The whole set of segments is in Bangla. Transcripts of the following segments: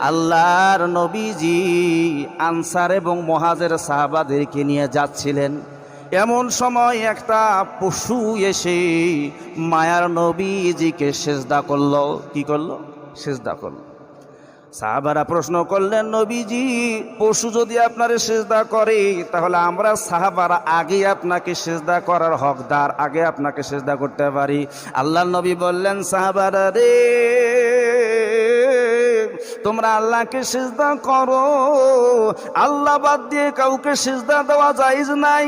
আল্লাহর নবীজি আনসার এবং মুহাজির সাহাবাদেরকে নিয়ে যাচ্ছিলেন। এমন সময় একটা পশু এসে মায়ার নবীজিকে সিজদা করলো। কি করলো? সিজদা করলো। সাহাবারা প্রশ্ন করলেন, নবীজি পশু যদি আপনারে সিজদা করে তাহলে আমরা সাহাবারা আগে আপনাকে সিজদা করার হকদার, আগে আপনাকে সিজদা করতে পারি। আল্লাহর নবী বললেন, সাহাবারা রে, তোমরা আল্লাহকে সিজদা করো, আল্লাহ বাদ দিয়ে কাউকে সিজদা দেওয়া জায়েজ নাই।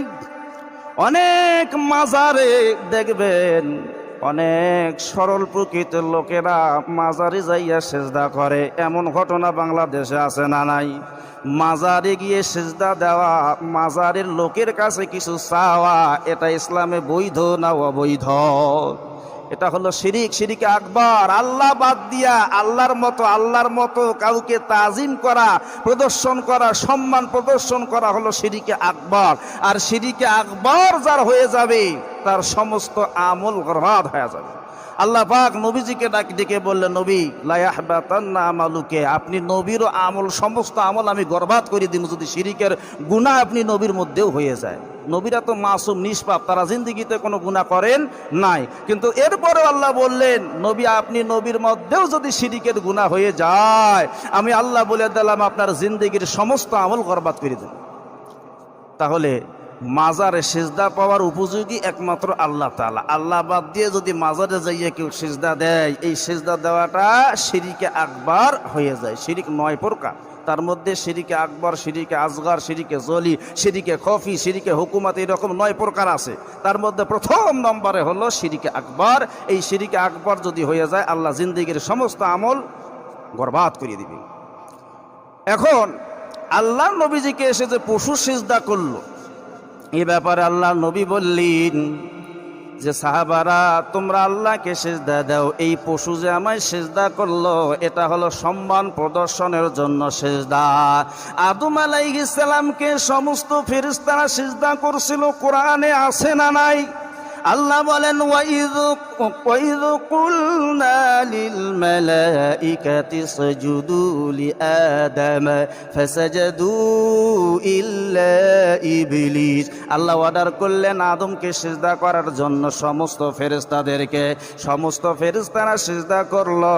অনেক মাজারে দেখবেন অনেক সরল প্রকৃতির লোকেরা মাজারে যাইয়া সিজদা করে, এমন ঘটনা বাংলাদেশে আছে না নাই? মাজারে গিয়ে সিজদা দেওয়া, মাজারের লোকের কাছে কিছু চাওয়া, এটা ইসলামে বৈধ না অবৈধ? এটা হলো শিরিক, শিরিকে আকবার। আল্লাহ বাদ দিয়া আল্লাহর মতো কাউকে তাজিম করা, প্রদর্শন করা, সম্মান প্রদর্শন করা হলো শিরিকে আকবার। আর শিরিকে আকবার যার হয়ে যাবে তার সমস্ত আমল বরবাদ হয়ে যাবে। আল্লাহ পাক নবীজিকে ডেকে বললেন, নবী লা ইয়াহবাতান্না আমালুকে, আপনি নবীর আমল, সমস্ত আমল আমি বরবাদ করে দিব যদি শিরিকের গুনাহ আপনি নবীর মধ্যেও হয়ে যায়। নবীরা তো মাসুম, নিষ্পাপ, তারা জিন্দেগিতে কোনো গুনাহ করেন নাই। কিন্তু এরপরেও আল্লাহ বললেন, নবী আপনি নবীর মধ্যেও যদি শিরিকের গুনাহ হয়ে যায়, আমি আল্লাহ বলে দিলাম আপনার জিন্দেগির সমস্ত আমল বরবাদ করে দেব। তাহলে মাজারে সিজদা পাওয়ার উপযোগী একমাত্র আল্লাহ তাআলা। আল্লাহ বাদ দিয়ে যদি মাজারে যাইয়া কেউ সিজদা দেয়, এই সিজদা দেওয়াটা শিরিকে আকবার হয়ে যায়। শিরিক 9 প্রকার, তার মধ্যে শিরিকে আকবর, শিরিকে আসগর, শিরিকে জলি, শিরিকে খফি, শিরিকে হুকুমত, এরকম 9 প্রকার আছে। তার মধ্যে প্রথম নম্বরে হলো শিরিকে আকবর। এই শিরিকে আকবর যদি হয়ে যায়, আল্লাহ জিন্দেগির সমস্ত আমল বরবাদ করে দিবে। এখন আল্লাহ নবীজিকে এসে যে পশু সিজদা করলো, এ ব্যাপারে আল্লাহ নবী বললেন যে, সাহাবারা তোমরা আল্লাহকে সিজদা দাও, এই পশু যে আমায় সিজদা করলো এটা হলো সম্মান প্রদর্শনের জন্য সিজদা। আদম আলাইহিস সালামকে সমস্ত ফেরেশতারা সিজদা করছিল, কোরআনে আছে না নাই? আল্লাহ বলেন, ওয়াইদ কুলনা লিল মালাইকাতি ইসজুদু লিআদম ফাসাজাদু ইল্লা ইবলিস। আল্লাহ অর্ডার করলেন আদমকে সিজদা করার জন্য সমস্ত ফেরেশতাদেরকে। সমস্ত ফেরেশতারা সিজদা করলো,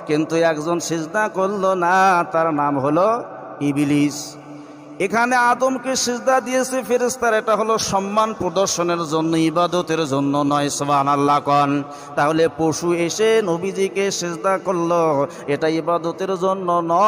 কিন্তু একজন সিজদা করলো না, তার নাম হলো ইবলিস। এখানে আদমকে সিজদা দিয়েছে ফেরেশতারা, এটা হলো সম্মান প্রদর্শনের জন্য, ইবাদতের জন্য নয়। সুবহানাল্লাহ কোন। তাহলে পশু এসে নবীজিকে সিজদা করলো, এটা ইবাদতের জন্য নয়।